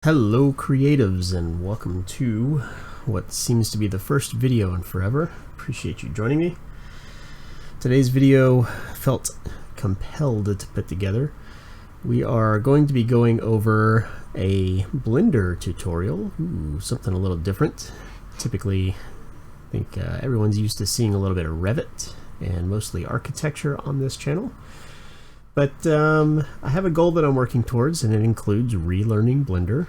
Hello creatives, and welcome to what seems to be the first video in forever. Appreciate you joining me. Today's video felt compelled to put together. We are going to be going over a Blender tutorial. Ooh, something a little different. Typically, I think everyone's used to seeing a little bit of Revit and mostly architecture on this channel. But I have a goal that I'm working towards, and it includes relearning Blender.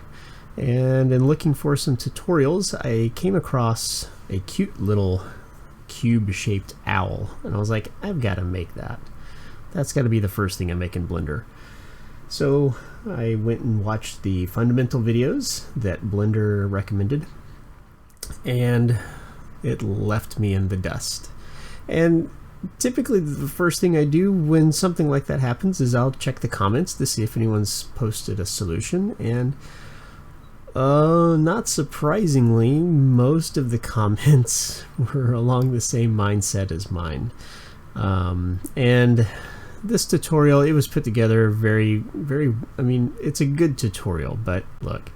And in looking for some tutorials, I came across a cute little cube-shaped owl, and I was like, I've got to make that. That's got to be the first thing I make in Blender. So I went and watched the fundamental videos that Blender recommended, and it left me in the dust. And typically the first thing I do when something like that happens is I'll check the comments to see if anyone's posted a solution, and not surprisingly, most of the comments were along the same mindset as mine. And this tutorial, it was put together very, I mean, it's a good tutorial, but look,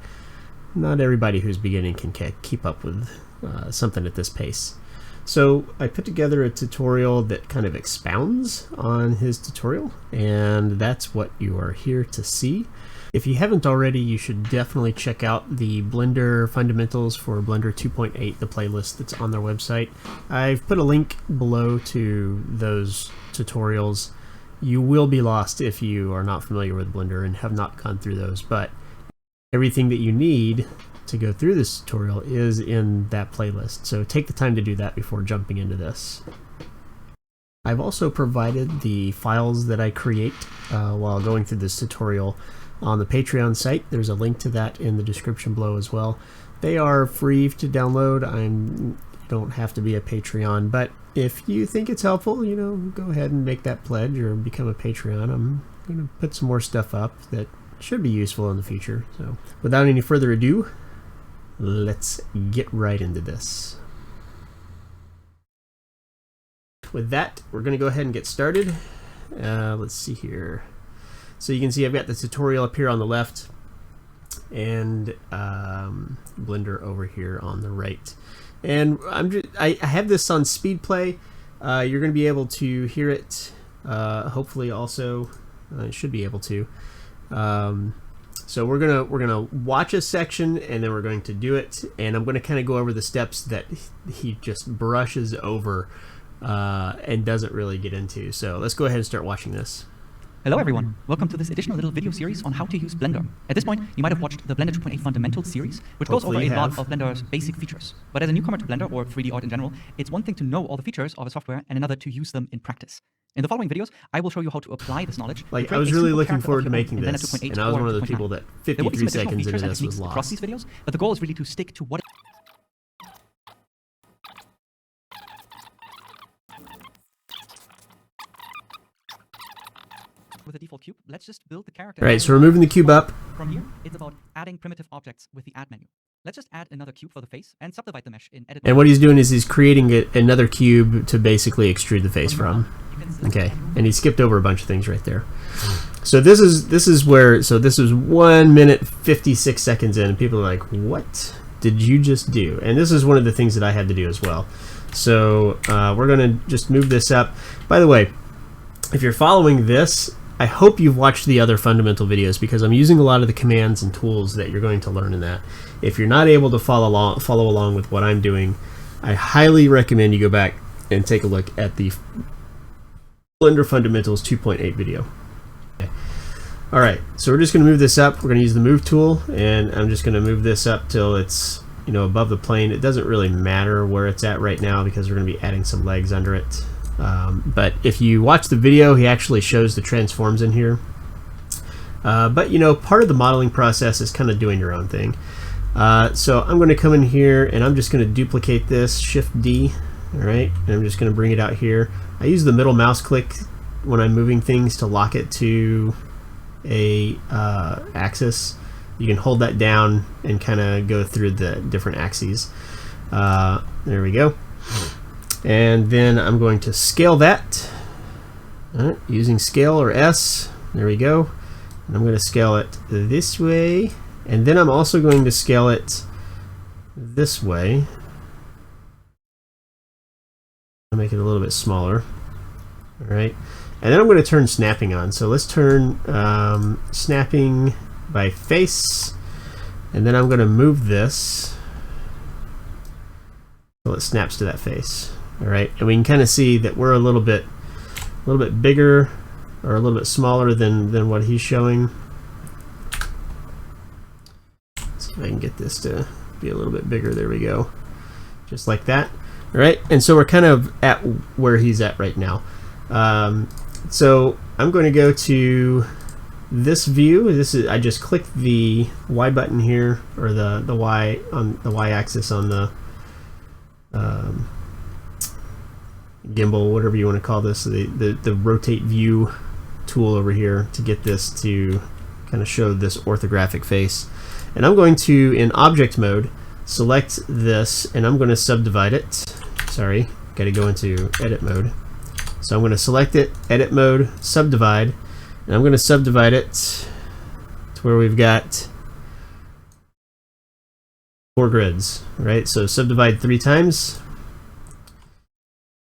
not everybody who's beginning can keep up with something at this pace. So I put together a tutorial that kind of expounds on his tutorial, and that's what you are here to see. If you haven't already, you should definitely check out the Blender fundamentals for Blender 2.8, the playlist that's on their website. I've put a link below to those tutorials. You will be lost if you are not familiar with Blender and have not gone through those, but everything that you need to go through this tutorial is in that playlist, so take the time to do that before jumping into this. I've also provided the files that I create while going through this tutorial on the Patreon site. There's a link to that in the description below as well. They are free to download. You don't have to be a Patreon, but if you think it's helpful, you know, go ahead and make that pledge or become a Patreon. I'm going to put some more stuff up that should be useful in the future. So without any further ado, let's get right into this. With that, we're going to go ahead and get started. Let's see here. So you can see I've got the tutorial up here on the left and Blender over here on the right. And I have this on speed play. You're going to be able to hear it. Hopefully, also, should be able to. So we're gonna watch a section, and then we're going to do it, and I'm going to kind of go over the steps that he just brushes over and doesn't really get into. So let's go ahead and start watching this. Hello everyone, welcome to this additional little video series on how to use Blender. At this point, you might have watched the Blender 2.8 Fundamentals series, which goes over a lot of Blender's basic features. But as a newcomer to Blender, or 3D art in general, it's one thing to know all the features of a software and another to use them in practice. In the following videos, I will show you how to apply this knowledge. Like, I was really looking forward to making this, and I was one of those people that 53 seconds into this was lost. Across these videos, but the goal is really to stick to what with a default cube. Let's just build the character. Alright, so we're moving the cube up. From here, it's about adding primitive objects with the add menu. Let's just add another cube for the face and subdivide the mesh in edit. And what he's doing is he's creating another cube to basically extrude the face from. Okay, and he skipped over a bunch of things right there. So this is 1 minute 56 seconds in, and people are like, what did you just do? And this is one of the things that I had to do as well. So we're gonna just move this up. By the way, if you're following this, I hope you've watched the other fundamental videos, because I'm using a lot of the commands and tools that you're going to learn in that. If you're not able to follow along with what I'm doing, I highly recommend you go back and take a look at the Blender Fundamentals 2.8 video. Okay. Alright, so we're just going to move this up. We're going to use the move tool, and I'm just going to move this up till it's, you know, above the plane. It doesn't really matter where it's at right now, because we're going to be adding some legs under it. But if you watch the video, he actually shows the transforms in here. But you know, part of the modeling process is kind of doing your own thing. So I'm going to come in here, and I'm just going to duplicate this, Shift D, alright, and I'm just going to bring it out here. I use the middle mouse click when I'm moving things to lock it to a axis. You can hold that down and kind of go through the different axes. There we go. And then I'm going to scale that using scale or S. There we go. And I'm going to scale it this way And then I'm also going to scale it this way. I'll make it a little bit smaller. All right. And then I'm going to turn snapping on. So let's turn snapping by face. And then I'm going to move this so it snaps to that face. All right. And we can kind of see that we're a little bit bigger or a little bit smaller than what he's showing. Let's see if I can get this to be a little bit bigger. There we go. Just like that. All right. And so we're kind of at where he's at right now. So I'm going to go to this view. This is, I just clicked the Y button here, or the Y on the Y axis on the gimbal, whatever you want to call this, the rotate view tool over here to get this to kind of show this orthographic face. And I'm going to, in object mode, select this, and I'm going to subdivide it. Sorry, got to go into edit mode. So I'm going to select it, edit mode, subdivide, and I'm going to subdivide it to where we've got 4 grids, right? So subdivide 3 times,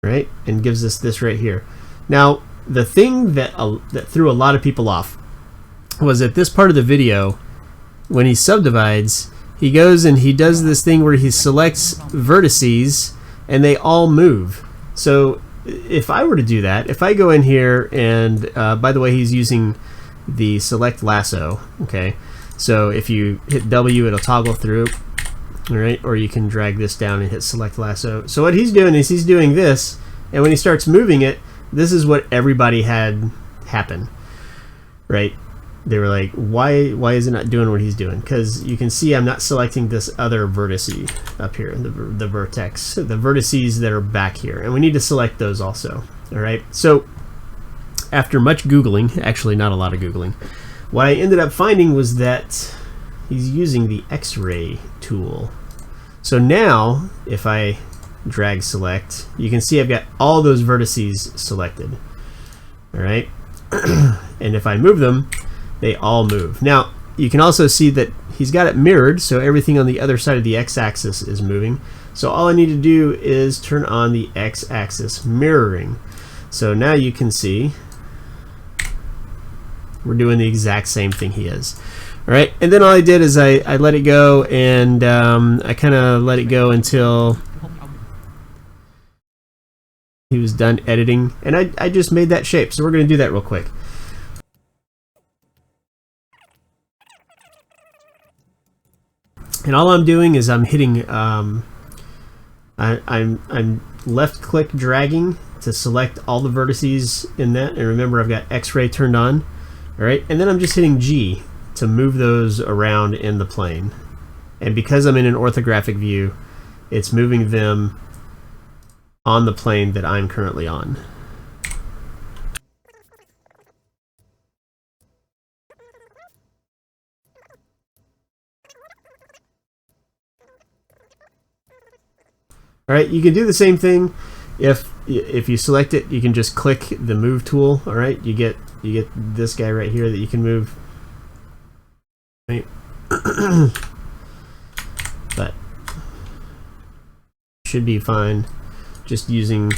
right? And gives us this right here. Now, the thing that threw a lot of people off was at this part of the video, when he subdivides, he goes and he does this thing where he selects vertices and they all move. So if I were to do that, if I go in here and, by the way, he's using the select lasso, okay? So if you hit W, it'll toggle through, all right? Or you can drag this down and hit select lasso. So what he's doing is he's doing this, and when he starts moving it, this is what everybody had happen, right? They were like, why is it not doing what he's doing? Because you can see I'm not selecting this other vertex up here, the vertex, the vertices that are back here, and we need to select those also. All right. So after much Googling, actually not a lot of Googling, what I ended up finding was that he's using the X-ray tool. So now if I drag select, you can see I've got all those vertices selected. All right. And if I move them, they all move. Now, you can also see that he's got it mirrored, so everything on the other side of the x-axis is moving. So all I need to do is turn on the x-axis mirroring. So now you can see we're doing the exact same thing he is. All right, and then all I did is I let it go, and I kind of let it go until he was done editing, and I just made that shape. So we're going to do that real quick. And all I'm doing is I'm hitting, I'm left click dragging to select all the vertices in that. And remember, I've got X-ray turned on. All right, and then I'm just hitting G to move those around in the plane. And because I'm in an orthographic view, it's moving them on the plane that I'm currently on. All right, you can do the same thing. If you select it, you can just click the move tool. All right, you get this guy right here that you can move. Right. But should be fine just using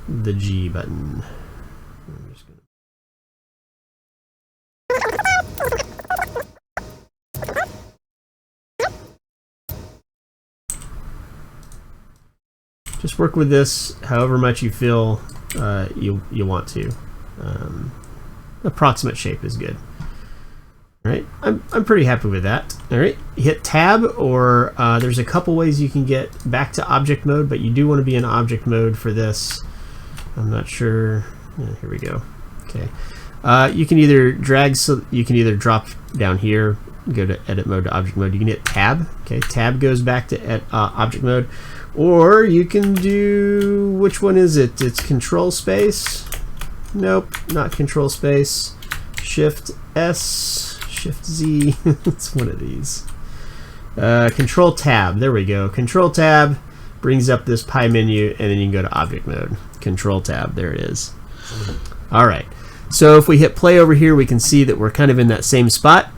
the G button. I'm just gonna just work with this however much you feel you want to. Approximate shape is good. All right, I'm pretty happy with that. All right, hit tab, or there's a couple ways you can get back to object mode, but you do want to be in object mode for this. I'm not sure. Yeah, here we go. Okay, you can either drag, so you can either drop down here, go to edit mode to object mode. You can hit tab. Okay, tab goes back to object mode. Or you can do, which one is it? It's control space. Nope, not control space. Shift S, Shift Z. It's one of these. Control tab. There we go. Control tab brings up this pie menu, and then you can go to object mode. Control tab. There it is. All right. So if we hit play over here, we can see that we're kind of in that same spot.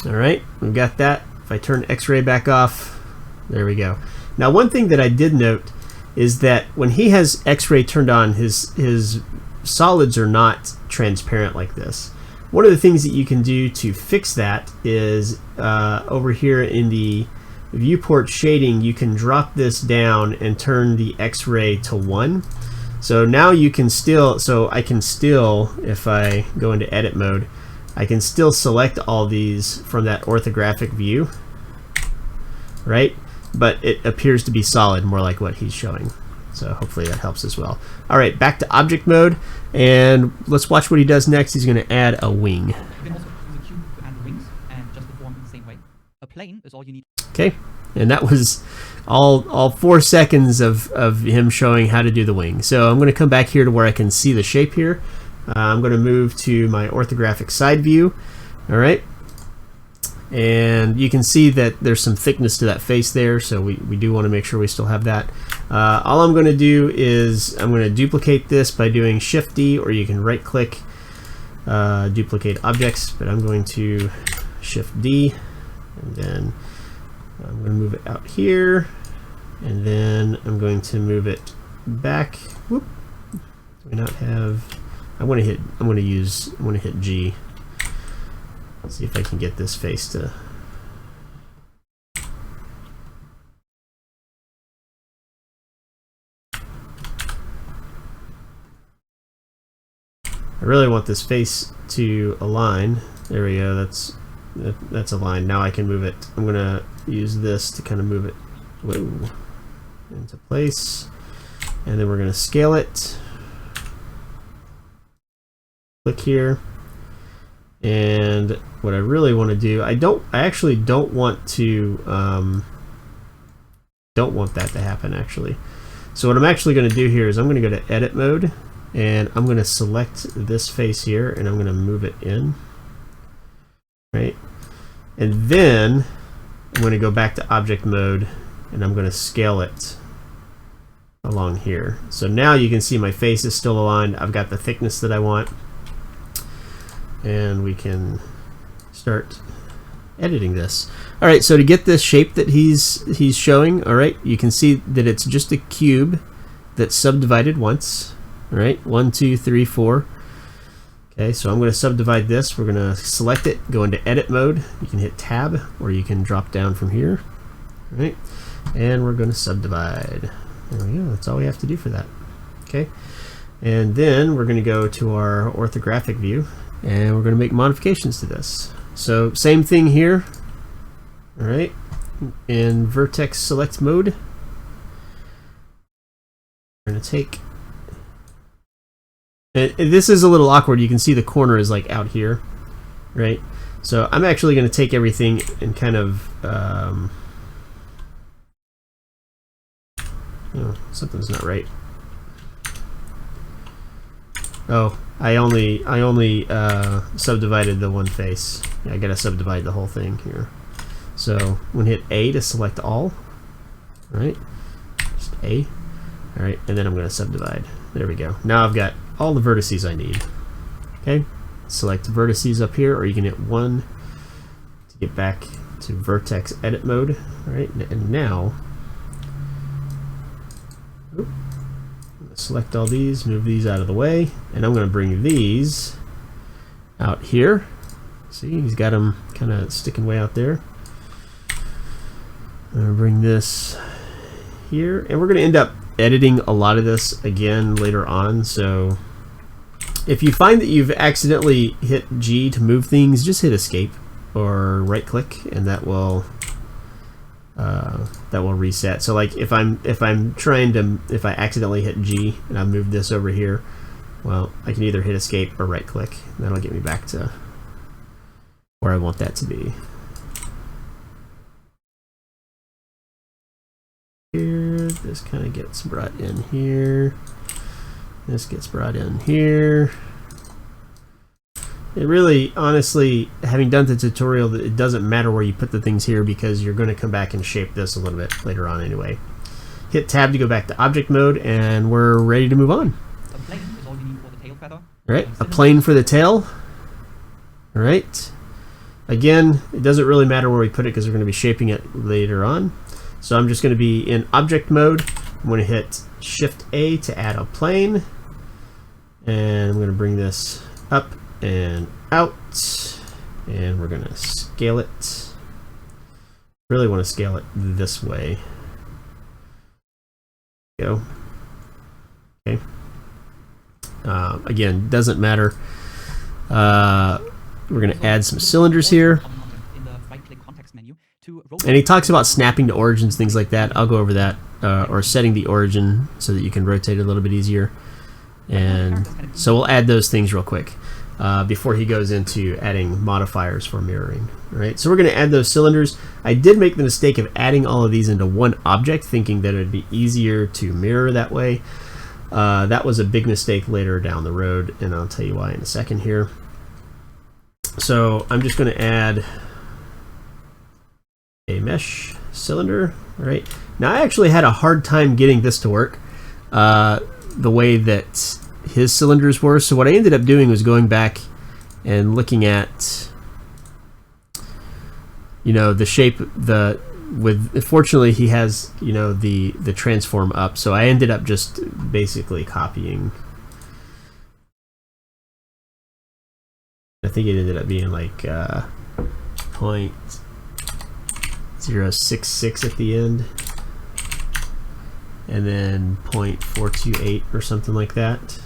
All right, we've got that. If I turn X-ray back off, there we go. Now, one thing that I did note is that when he has X-ray turned on, his solids are not transparent like this. One of the things that you can do to fix that is over here in the viewport shading, you can drop this down and turn the X-ray to 1. So now you can still, so I can still, if I go into edit mode, I can still select all these from that orthographic view, right? But it appears to be solid, more like what he's showing. So hopefully that helps as well. All right, back to object mode, and let's watch what he does next. He's going to add a wing. You can also use a cube to add the wings and just the form in the same way. A plane is all you need. Okay, and that was all 4 seconds of him showing how to do the wing. So I'm going to come back here to where I can see the shape here. I'm going to move to my orthographic side view. All right. And you can see that there's some thickness to that face there, so we do want to make sure we still have that. All I'm going to do is I'm going to duplicate this by doing Shift D, or you can right click duplicate objects, but I'm going to Shift D, and then I'm going to move it out here, and then I'm going to move it back. Whoop. Do we not have? I want to hit G. Let's see if I can get this face to. I really want this face to align. There we go. That's aligned. Now I can move it. I'm gonna use this to kind of move it into place, and then we're gonna scale it. Click here. And what I really want to do, I actually don't want that to happen actually. So what I'm actually going to do here is I'm going to go to edit mode, and I'm going to select this face here, and I'm going to move it in, right? And then I'm going to go back to object mode, and I'm going to scale it along here. So now you can see my face is still aligned. I've got the thickness that I want. And we can start editing this. All right, so to get this shape that he's showing, all right, you can see that it's just a cube that's subdivided once. All right, 1, 2, 3, 4. Okay, so I'm going to subdivide this. We're going to select it, go into edit mode. You can hit tab, or you can drop down from here. All right, and we're going to subdivide. There we go. That's all we have to do for that. Okay, and then we're going to go to our orthographic view, and we're going to make modifications to this. So same thing here. All right, in vertex select mode, we're going to take, and this is a little awkward. You can see the corner is like out here, right? So I'm actually going to take everything and kind of something's not right. Oh, I only subdivided the one face. Yeah, I gotta subdivide the whole thing here. So I'm gonna hit A to select all. Right, just A. All right, and then I'm gonna subdivide. There we go. Now I've got all the vertices I need. Okay, select vertices up here, or you can hit 1 to get back to vertex edit mode. All right, and now. Select all these, move these out of the way, and I'm going to bring these out here. See, he's got them kind of sticking way out there. I'm going to bring this here, and we're going to end up editing a lot of this again later on. So if you find that you've accidentally hit G to move things, just hit escape or right click, and that will reset. So like if I accidentally hit G and I move this over here, well, I can either hit escape or right click. That'll get me back to where I want that to be. Here, this kind of gets brought in here. This gets brought in here. It really, honestly, having done the tutorial, it doesn't matter where you put the things here because you're going to come back and shape this a little bit later on anyway. Hit tab to go back to object mode, and we're ready to move on. A plane is all you need for the tail feather. All right, a plane for the tail. All right, again, it doesn't really matter where we put it because we're going to be shaping it later on. So I'm just going to be in object mode. I'm going to hit Shift A to add a plane. And I'm going to bring this up and out. And we're going to scale it. Really want to scale it this way. Go. Okay. Again, doesn't matter. We're going to add some cylinders here. And he talks about snapping to origins, things like that. I'll go over that, or setting the origin so that you can rotate it a little bit easier. And so we'll add those things real quick before he goes into adding modifiers for mirroring. All right, so we're going to add those cylinders. I did make the mistake of adding all of these into one object, thinking that it would be easier to mirror that way. That was a big mistake later down the road, and I'll tell you why in a second here. So I'm just going to add a mesh cylinder. All right, now I actually had a hard time getting this to work the way that his cylinders were. So what I ended up doing was going back and looking at, you know, the shape, fortunately he has, you know, the transform up. So I ended up just basically copying. I think it ended up being like 0.066 at the end, and then 0.428 or something like that.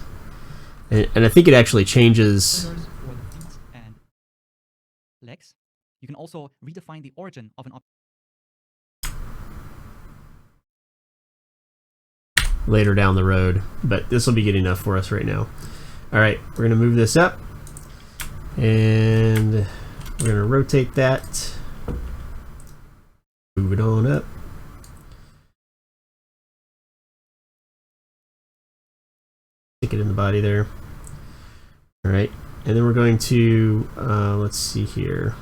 And I think it actually changes. For the feet and legs, you can also redefine the origin of an object later down the road, but this will be good enough for us right now. All right, we're going to move this up, and we're going to rotate that. Move it on up. Stick it in the body there. All right, and then we're going to, let's see here.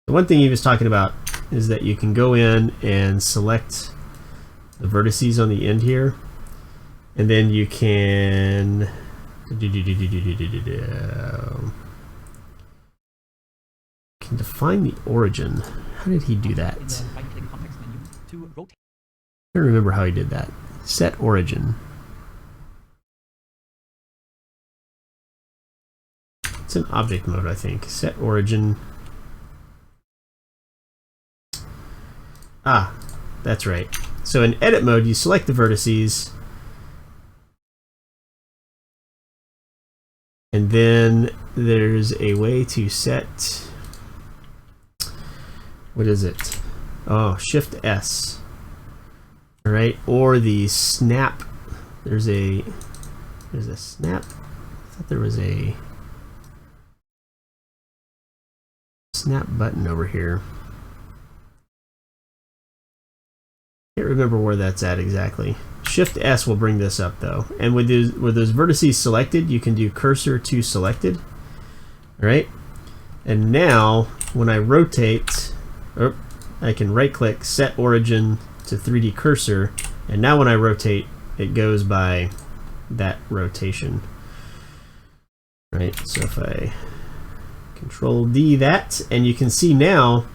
The one thing he was talking about is that you can go in and select the vertices on the end here, and then you can define the origin. How did he do that? I don't remember how he did that. Set origin. It's in object mode, I think. Set origin. Ah, that's right. So in edit mode, you select the vertices, and then there's a way to set, what is it? Oh, Shift S. All right, or the snap. There's a snap. I thought there was a snap button over here. Can't remember where that's at exactly. Shift S will bring this up though, and with those vertices selected, you can do cursor to selected. All right, and now when I rotate, I can right click, set origin to 3D cursor, and now when I rotate, it goes by that rotation. All right, so if I Control D that, and you can see now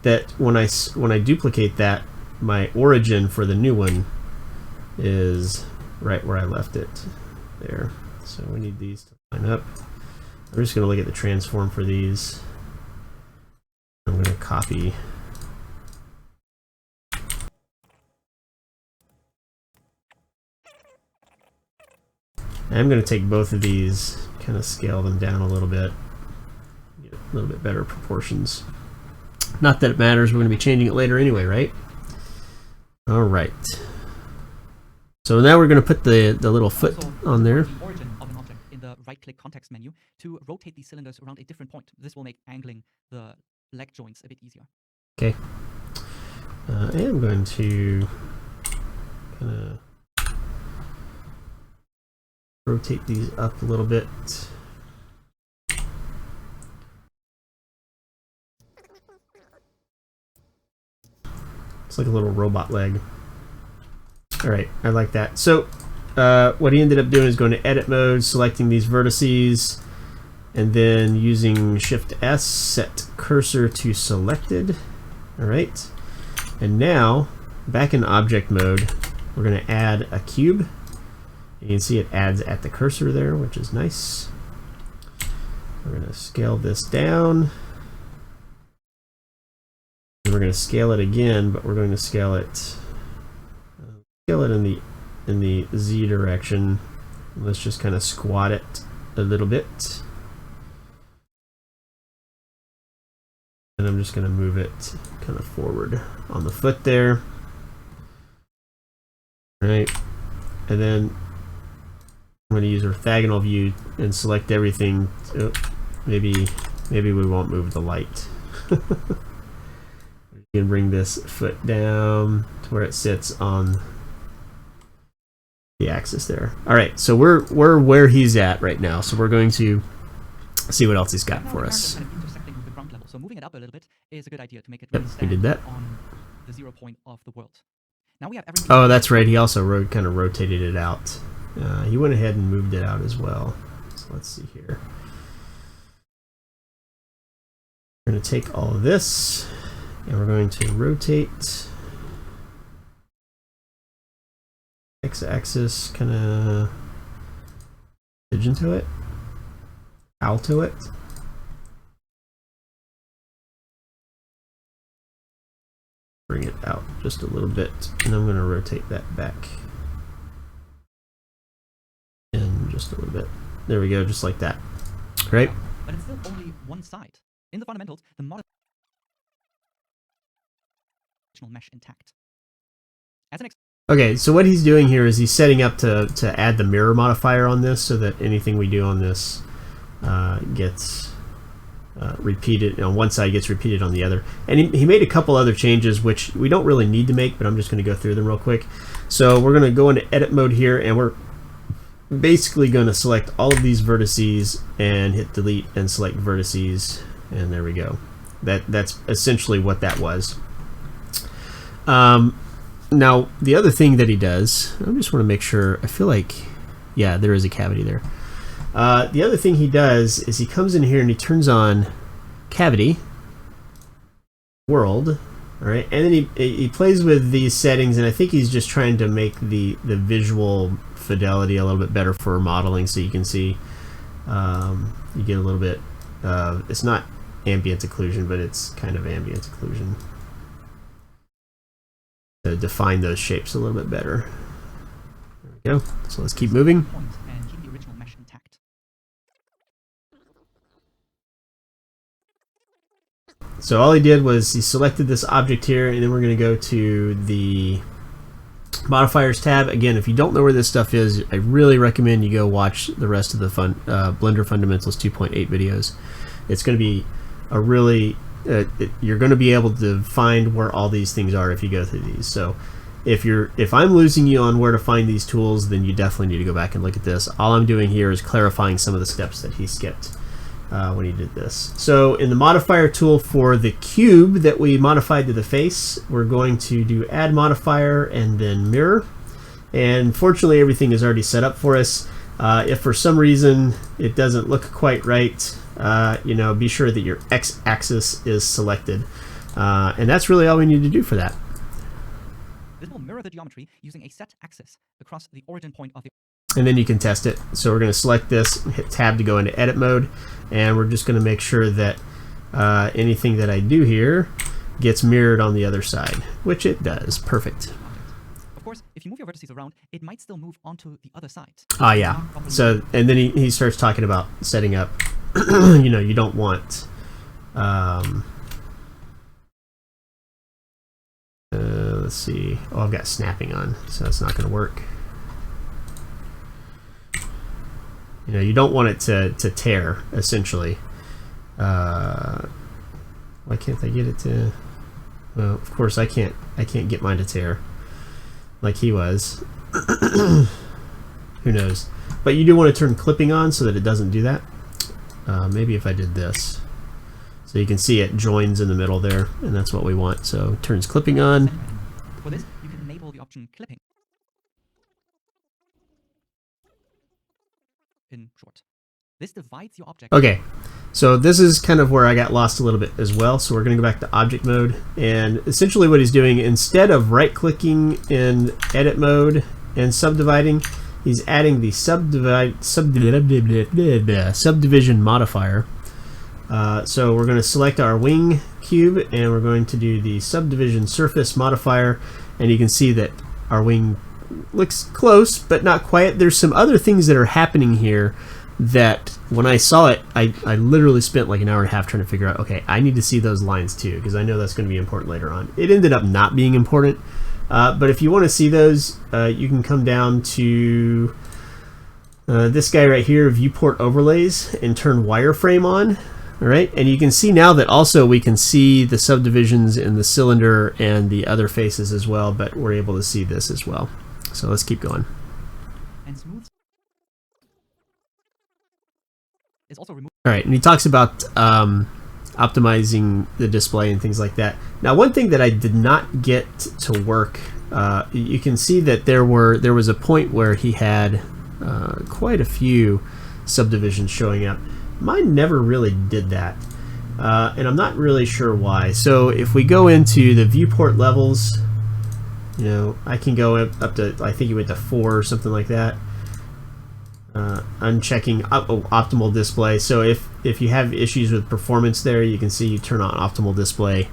that when I duplicate that, my origin for the new one is right where I left it there. So we need these to line up. I'm just going to look at the transform for these. I'm going to copy. I'm going to take both of these, kind of scale them down a little bit, get a little bit better proportions. Not that it matters, we're going to be changing it later anyway, right? All right. So now we're going to put the little foot on there. The origin of an object in the right-click context menu to rotate these cylinders around a different point. This will make angling the leg joints a bit easier. Okay. I am going to kind of rotate these up a little bit. It's like a little robot leg. All right, I like that. So what he ended up doing is going to edit mode, selecting these vertices, and then using Shift S, set cursor to selected. Alright. And now, back in object mode, we're going to add a cube. You can see it adds at the cursor there, which is nice. We're going to scale this down. And we're going to scale it again, but we're going to scale it in the Z direction. Let's just kind of squat it a little bit. And I'm just going to move it kind of forward on the foot there. All right. And then I'm going to use orthogonal view and select everything. Oh, maybe we won't move the light. You can bring this foot down to where it sits on the axis there. All right, so we're where he's at right now. So we're going to see what else he's got for us. So moving it up a little bit is a good idea to make it really we did that on the 0 point of the world. Now we have everything. Oh, that's right. He also kind of rotated it out. He went ahead and moved it out as well. So let's see here. We're going to take all of this and we're going to rotate x-axis, kind of pigeon to it, alto it. Bring it out just a little bit, and I'm going to rotate that back in just a little bit. There we go, just like that. Right? But it's still only one side. In the fundamentals, the modifier mesh intact. As an okay, so what he's doing here is he's setting up to add the mirror modifier on this, so that anything we do on this gets repeated on one side, gets repeated on the other. And he made a couple other changes which we don't really need to make, but I'm just going to go through them real quick. So we're going to go into edit mode here, and we're basically going to select all of these vertices and hit delete and select vertices, and there we go. That's essentially what that was. Now the other thing that he does, I just want to make sure, I feel like, yeah, there is a cavity there. The other thing he does is he comes in here and he turns on cavity world, all right, and then he plays with these settings, and I think he's just trying to make the visual fidelity a little bit better for modeling, so you can see you get a little bit it's not ambient occlusion, but it's kind of ambient occlusion to define those shapes a little bit better. There we go. So let's keep moving. And keep the original mesh intact. So all he did was he selected this object here, and then we're going to go to the modifiers tab. Again, if you don't know where this stuff is, I really recommend you go watch the rest of the Blender Fundamentals 2.8 videos. It's going to be a really you're going to be able to find where all these things are if you go through these. So if I'm losing you on where to find these tools, then you definitely need to go back and look at this. All I'm doing here is clarifying some of the steps that he skipped when he did this. So in the modifier tool for the cube that we modified to the face, we're going to do add modifier and then mirror. And fortunately everything is already set up for us. If for some reason it doesn't look quite right, you know, be sure that your x-axis is selected. And that's really all we need to do for that. This will mirror the geometry using a set axis across the origin point of the... And then you can test it. So we're going to select this, hit tab to go into edit mode, and we're just going to make sure that anything that I do here gets mirrored on the other side, which it does. Perfect. Of course, if you move your vertices around, it might still move onto the other side. Ah, yeah. So, and then he starts talking about setting up, you know, you don't want let's see. Oh, I've got snapping on, so that's not going to work. You know, you don't want it to tear, essentially. Why can't I get it to... Well, of course I can't get mine to tear like he was. Who knows? But you do want to turn clipping on so that it doesn't do that. Maybe if I did this. So you can see it joins in the middle there, and that's what we want. So it turns clipping on. For this, you can enable the option clipping. in short. This divides your object. Okay, so this is kind of where I got lost a little bit as well. So we're going to go back to object mode, and essentially what he's doing, instead of right-clicking in edit mode and subdividing, he's adding the subdivision modifier. So we're going to select our wing cube, and we're going to do the subdivision surface modifier, and you can see that our wing looks close, but not quite. There's some other things that are happening here that when I saw it, I literally spent like an hour and a half trying to figure out, okay, I need to see those lines too, because I know that's going to be important later on. It ended up not being important, but if you want to see those, you can come down to this guy right here, viewport overlays, and turn wireframe on. All right, and you can see now that also we can see the subdivisions in the cylinder and the other faces as well, but we're able to see this as well. So let's keep going. And smooth is also removed. All right, and he talks about optimizing the display and things like that. Now, one thing that I did not get to work, you can see that there was a point where he had quite a few subdivisions showing up. Mine never really did that, and I'm not really sure why. So if we go into the viewport levels, you know, I can go up to, I think he went to 4 or something like that. I'm checking optimal display. So if you have issues with performance there, you can see you turn on optimal display,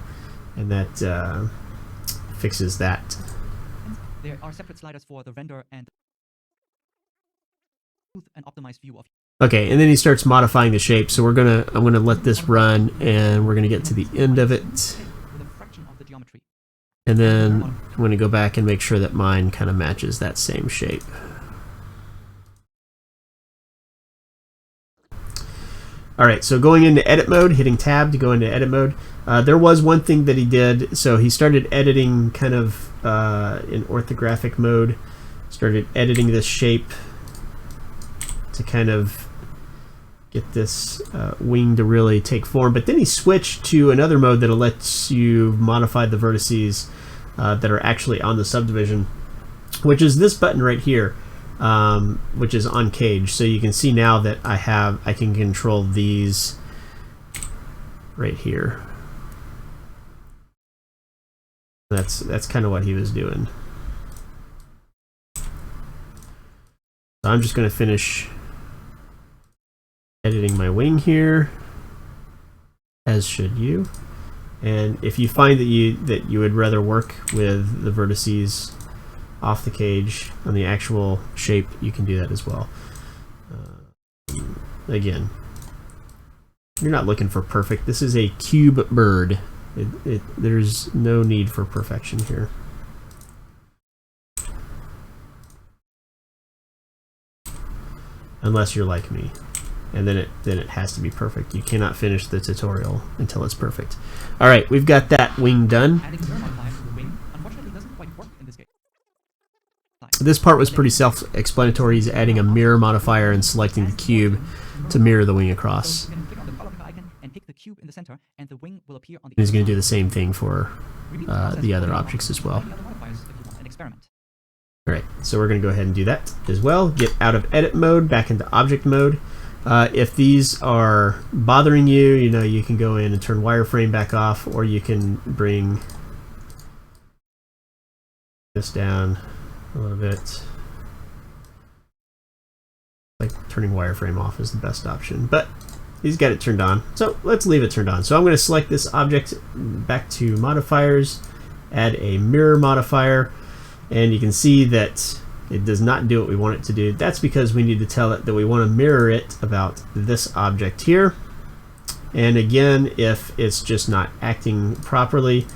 and that fixes that. There are separate sliders for the render and an optimized view of. Okay, and then he starts modifying the shape. So I'm gonna let this run, and we're gonna get to the end of it, With a fraction of the geometry. and then I'm gonna go back and make sure that mine kind of matches that same shape. All right, so going into edit mode, hitting tab to go into edit mode. There was one thing that he did. So he started editing kind of in orthographic mode, started editing this shape to kind of get this wing to really take form. But then he switched to another mode that'll let you modify the vertices that are actually on the subdivision, which is this button right here. Which is on cage, so you can see now that I can control these right here. That's kind of what he was doing. So I'm just going to finish editing my wing here, as should you. And if you find that you would rather work with the vertices off the cage on the actual shape, you can do that as well. Again, you're not looking for perfect. This is a cube bird. There's no need for perfection here. Unless you're like me, and then it has to be perfect. You cannot finish the tutorial until it's perfect. All right, we've got that wing done. Adding mirror modifier to the wing unfortunately doesn't quite work in this case. This part was pretty self-explanatory. He's adding a mirror modifier and selecting the cube to mirror the wing across. So you can click on the color picker icon and pick the cube in the center, and the wing will appear on the. And he's going to do the same thing for the other objects as well. Alright, so we're going to go ahead and do that as well. Get out of edit mode, back into object mode. If these are bothering you, you can go in and turn wireframe back off, or you can bring this down a little bit. Like turning wireframe off is the best option, but he's got it turned on, so let's leave it turned on. So I'm going to select this object, back to modifiers, add a mirror modifier, and you can see that it does not do what we want it to do. That's because we need to tell it that we want to mirror it about this object here. And again, if it's just not acting properly,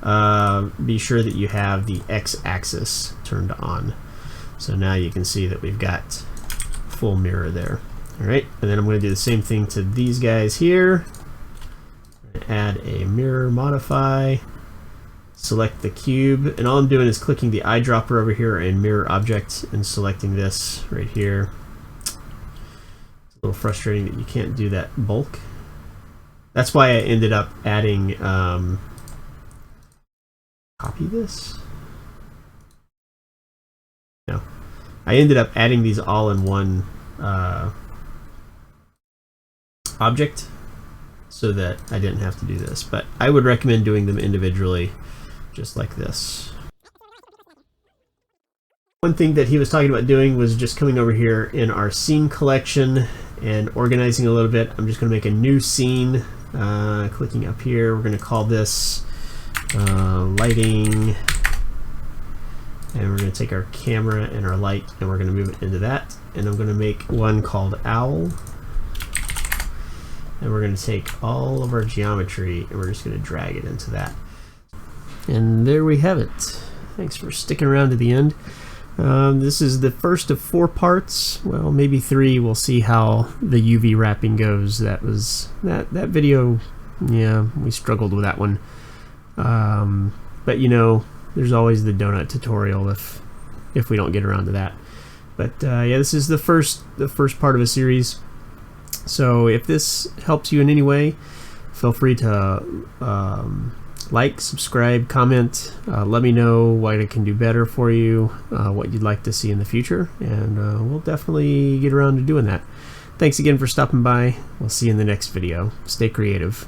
be sure that you have the x-axis turned on. So now you can see that we've got full mirror there. Alright, and then I'm going to do the same thing to these guys here. Add a mirror modify, select the cube, and all I'm doing is clicking the eyedropper over here and mirror object and selecting this right here. It's a little frustrating that you can't do that bulk. That's why I ended up adding copy this? No. I ended up adding these all in one object so that I didn't have to do this. But I would recommend doing them individually, just like this. One thing that he was talking about doing was just coming over here in our scene collection and organizing a little bit. I'm just going to make a new scene. Clicking up here, we're going to call this lighting, and we're going to take our camera and our light and we're going to move it into that. And I'm going to make one called owl, and we're going to take all of our geometry and we're just going to drag it into that. And there we have it. Thanks for sticking around to the end. This is the first of 4 parts, well maybe 3. We'll see how the UV wrapping goes. That was that video, yeah, we struggled with that one, but you know, there's always the donut tutorial if we don't get around to that. But yeah, this is the first part of a series, so if this helps you in any way, feel free to like, subscribe, comment, let me know what I can do better for you, what you'd like to see in the future, and we'll definitely get around to doing that. Thanks again for stopping by. We'll see you in the next video. Stay creative.